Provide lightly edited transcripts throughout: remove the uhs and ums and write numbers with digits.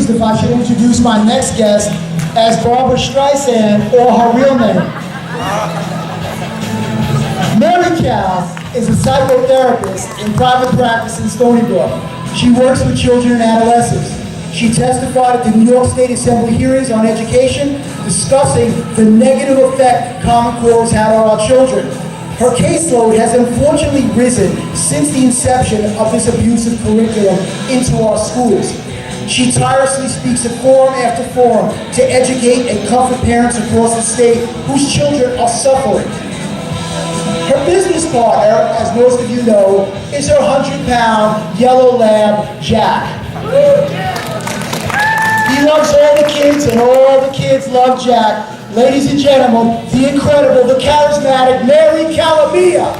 If I should introduce my next guest as Barbara Streisand or her real name. Mary Cal is a psychotherapist in private practice in Stony Brook. She works with children and adolescents. She testified at the New York State Assembly hearings on education, discussing the negative effect Common Core has had on our children. Her caseload has unfortunately risen since the inception of this abusive curriculum into our schools. She tirelessly speaks at forum after forum to educate and comfort parents across the state whose children are suffering. Her business partner, as most of you know, is her 100-pound yellow lab, Jack. He loves all the kids and all the kids love Jack. Ladies and gentlemen, the incredible, the charismatic Mary Calamia.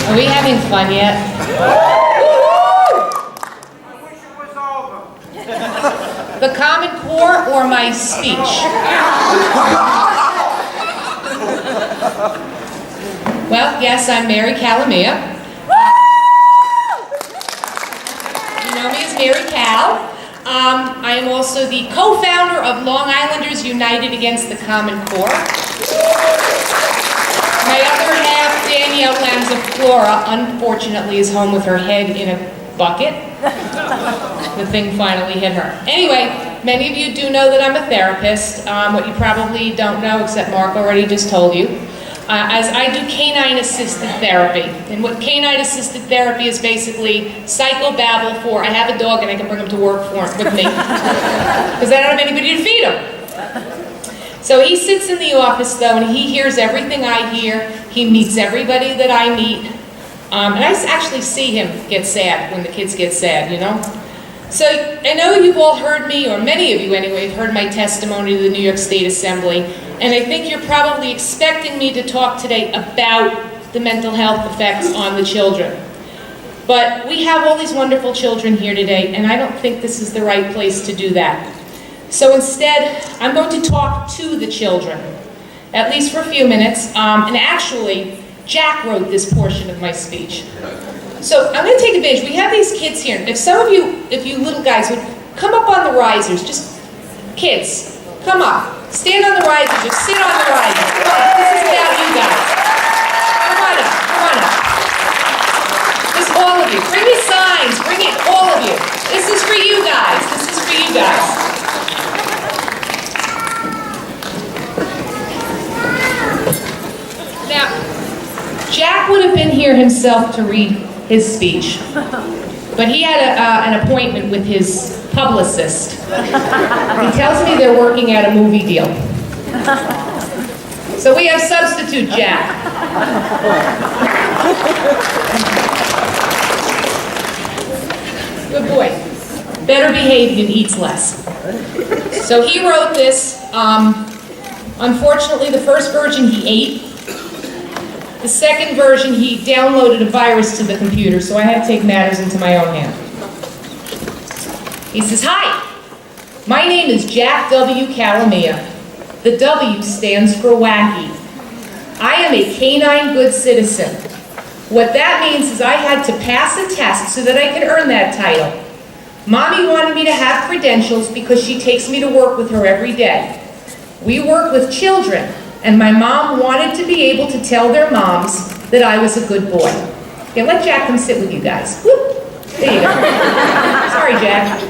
Are we having fun yet? I wish it was over. The Common Core or my speech? Well, yes, I'm Mary Calamia. You know me as Mary Cal. I am also the co-founder of Long Islanders United Against the Common Core. My other half, Danielle Lanza Flora, unfortunately is home with her head in a bucket. The thing finally hit her. Anyway, many of you do know that I'm a therapist. What you probably don't know, except Mark already just told you, as I do canine-assisted therapy. And what canine-assisted therapy is basically psychobabble for, I have a dog and I can bring him to work with me, because I don't have anybody to feed him. So he sits in the office, though, and he hears everything I hear. He meets everybody that I meet. And I actually see him get sad when the kids get sad, you know? So I know you've all heard me, or many of you anyway, have heard my testimony to the New York State Assembly. And I think you're probably expecting me to talk today about the mental health effects on the children. But we have all these wonderful children here today, and I don't think this is the right place to do that. So instead, I'm going to talk to the children, at least for a few minutes. And actually, Jack wrote this portion of my speech. So I'm going to take advantage. We have these kids here. If some of you, if you little guys would come up on the risers, just kids, come up. Stand on the risers or sit on the risers. Come on, this is about you guys. Come on up, come on up. Just all of you. Bring your signs, bring it, all of you. This is for you guys. This is for you guys. Now, Jack would have been here himself to read his speech, but he had an appointment with his publicist. He tells me they're working out a movie deal. So we have substitute Jack. Good boy. Better behaved and eats less. So he wrote this. Unfortunately, the first version he ate. The second version, he downloaded a virus to the computer, so I had to take matters into my own hand. He says, "Hi, my name is Jack W. Calamia. The W stands for wacky. I am a canine good citizen. What that means is I had to pass a test so that I could earn that title. Mommy wanted me to have credentials because she takes me to work with her every day. We work with children, and my mom wanted to be able to tell their moms that I was a good boy." Okay, let Jack come sit with you guys. Whoop. There you go. Sorry, Jack.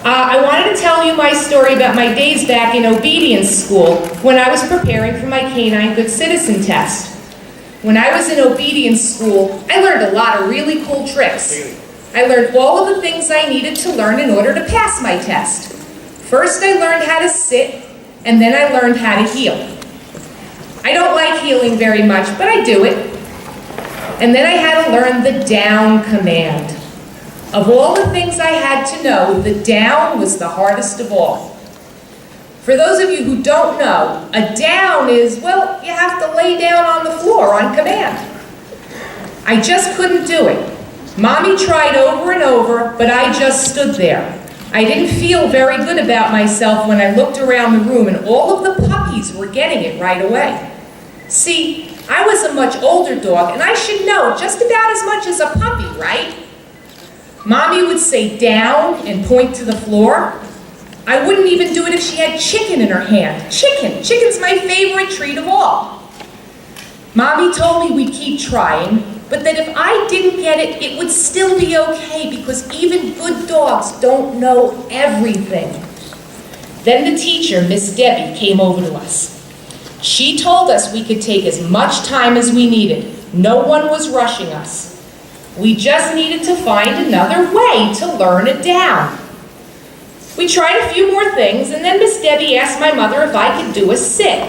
I wanted to tell you my story about my days back in obedience school when I was preparing for my canine good citizen test. When I was in obedience school, I learned a lot of really cool tricks. I learned all of the things I needed to learn in order to pass my test. First, I learned how to sit, and then I learned how to heel. I don't like heeling very much, but I do it. And then I had to learn the down command. Of all the things I had to know, the down was the hardest of all. For those of you who don't know, a down is, well, you have to lay down on the floor on command. I just couldn't do it. Mommy tried over and over, but I just stood there. I didn't feel very good about myself when I looked around the room and all of the puppies were getting it right away. See, I was a much older dog and I should know just about as much as a puppy, right? Mommy would say down and point to the floor. I wouldn't even do it if she had chicken in her hand. Chicken! Chicken's my favorite treat of all. Mommy told me we'd keep trying, but that if I didn't get it, it would still be okay because even good dogs don't know everything. Then the teacher, Miss Debbie, came over to us. She told us we could take as much time as we needed. No one was rushing us. We just needed to find another way to learn it down. We tried a few more things, and then Miss Debbie asked my mother if I could do a sit.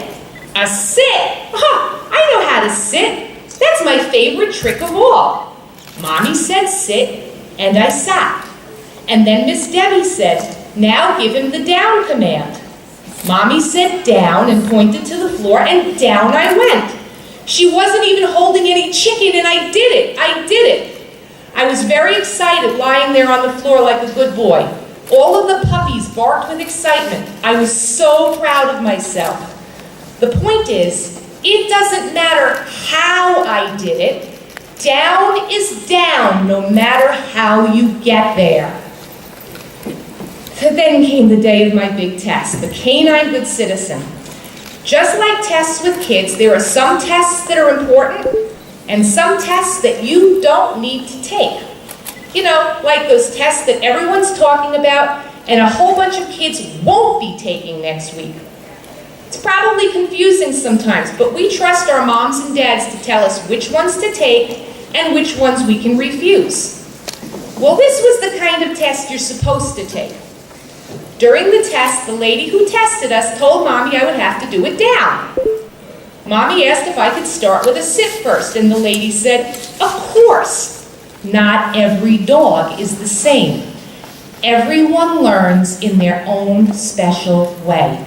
A sit? I know how to sit. That's my favorite trick of all. Mommy said sit, and I sat. And then Miss Debbie said, now give him the down command. Mommy said down and pointed to the floor, and down I went. She wasn't even holding any chicken, and I did it. I did it. I was very excited lying there on the floor like a good boy. All of the puppies barked with excitement. I was so proud of myself. The point is, it doesn't matter how I did it. Down is down, no matter how you get there. Then came the day of my big test, the Canine Good Citizen. Just like tests with kids, there are some tests that are important and some tests that you don't need to take. You know, like those tests that everyone's talking about and a whole bunch of kids won't be taking next week. It's probably confusing sometimes, but we trust our moms and dads to tell us which ones to take and which ones we can refuse. Well, this was the kind of test you're supposed to take. During the test, the lady who tested us told Mommy I would have to do it down. Mommy asked if I could start with a sit first, and the lady said, of course. Not every dog is the same. Everyone learns in their own special way.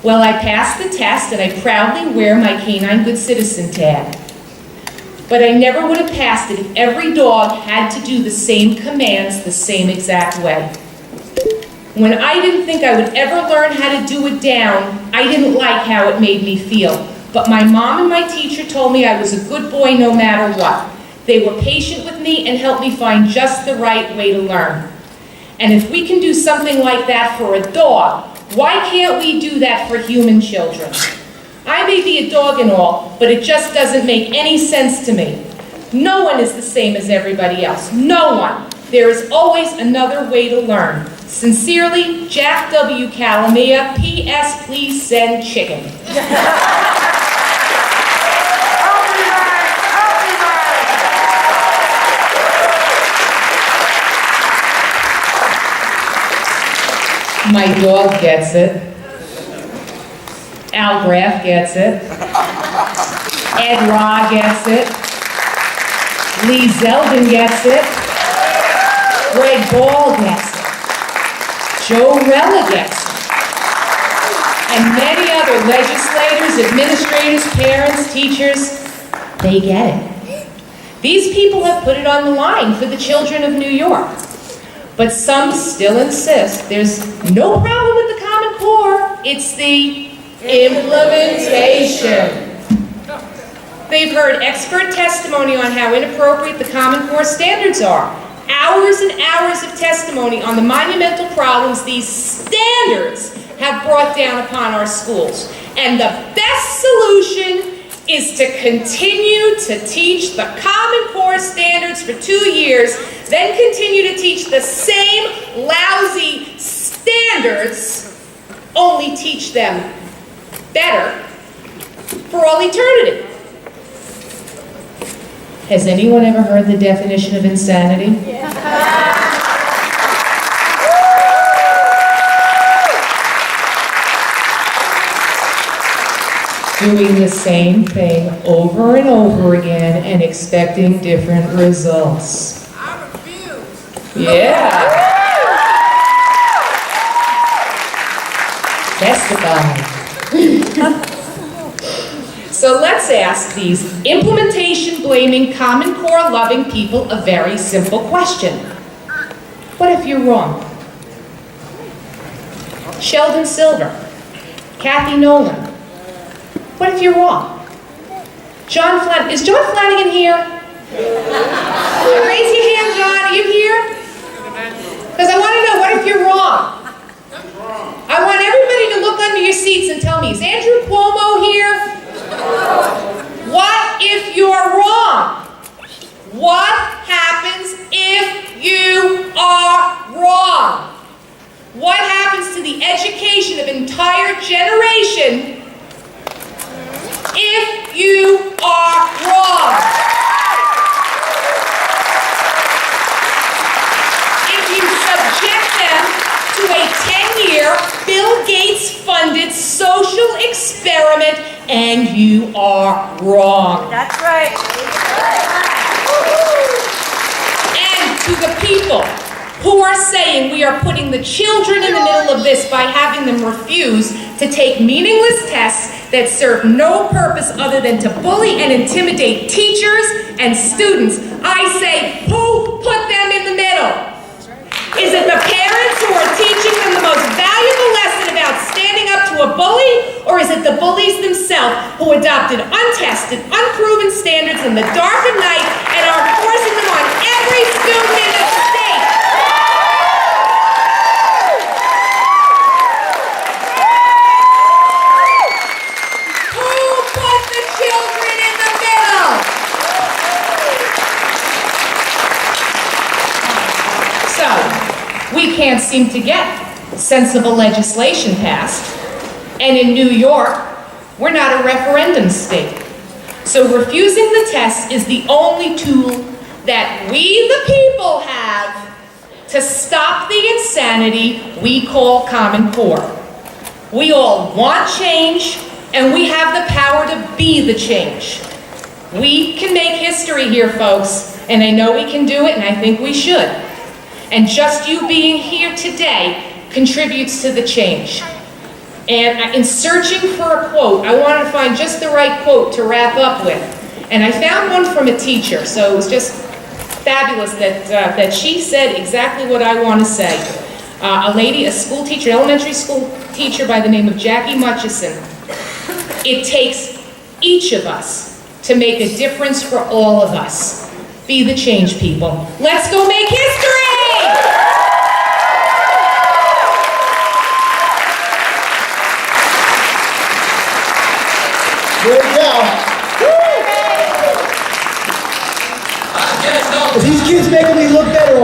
Well, I passed the test, and I proudly wear my Canine Good Citizen tag. But I never would have passed it if every dog had to do the same commands the same exact way. When I didn't think I would ever learn how to do it down, I didn't like how it made me feel. But my mom and my teacher told me I was a good boy no matter what. They were patient with me and helped me find just the right way to learn. And if we can do something like that for a dog, why can't we do that for human children? I may be a dog and all, but it just doesn't make any sense to me. No one is the same as everybody else. No one. There is always another way to learn. Sincerely, Jack W. Calamia, P.S. Please send chicken. My dog gets it. Al Graff gets it. Ed Ra gets it. Lee Zeldin gets it. Greg Ball gets it. Joe Rella gets it. And many other legislators, administrators, parents, teachers, they get it. These people have put it on the line for the children of New York. But some still insist there's no problem with the Common Core, it's the implementation. They've heard expert testimony on how inappropriate the Common Core standards are. Hours and hours of testimony on the monumental problems these standards have brought down upon our schools. And the best solution is to continue to teach the Common Core standards for 2 years, then continue to teach the same lousy standards, only teach them better for all eternity. Has anyone ever heard the definition of insanity? Yeah. Doing the same thing over and over again and expecting different results. I refuse. Yeah. Testify. So let's ask these implementation-blaming, Common Core-loving people a very simple question. What if you're wrong? Sheldon Silver, Kathy Nolan. What if you're wrong? Is John Flanagan here? Raise your hand, John, are you here? Because I want to know, what if you're wrong? I want everybody to look under your seats and tell me, is Andrew Cuomo here? What if you're wrong? What happens if you are wrong? What happens to the education of an entire generation if you are wrong? If you subject them to a 10-year, Bill Gates-funded social experiment and you are wrong. That's right. And to the people who are saying we are putting the children in the middle of this by having them refuse to take meaningless tests that serve no purpose other than to bully and intimidate teachers and students, I say, who put them in the middle? Is it the parents who are teaching them the most valuable lesson about standing up to a bully? Or is it the bullies themselves who adopted untested, unproven standards in the dark of night and are forcing them on every student in the state? Who put the children in the middle? So, we can't seem to get sensible legislation passed. And in New York, we're not a referendum state. So refusing the test is the only tool that we, the people, have to stop the insanity we call Common Core. We all want change, and we have the power to be the change. We can make history here, folks, and I know we can do it, and I think we should. And just you being here today contributes to the change. And in searching for a quote, I wanted to find just the right quote to wrap up with. And I found one from a teacher, so it was just fabulous that she said exactly what I want to say. A lady, a school teacher, elementary school teacher by the name of Jackie Mutchison. It takes each of us to make a difference for all of us. Be the change, people. Let's go make history! Great job. These kids making me look better.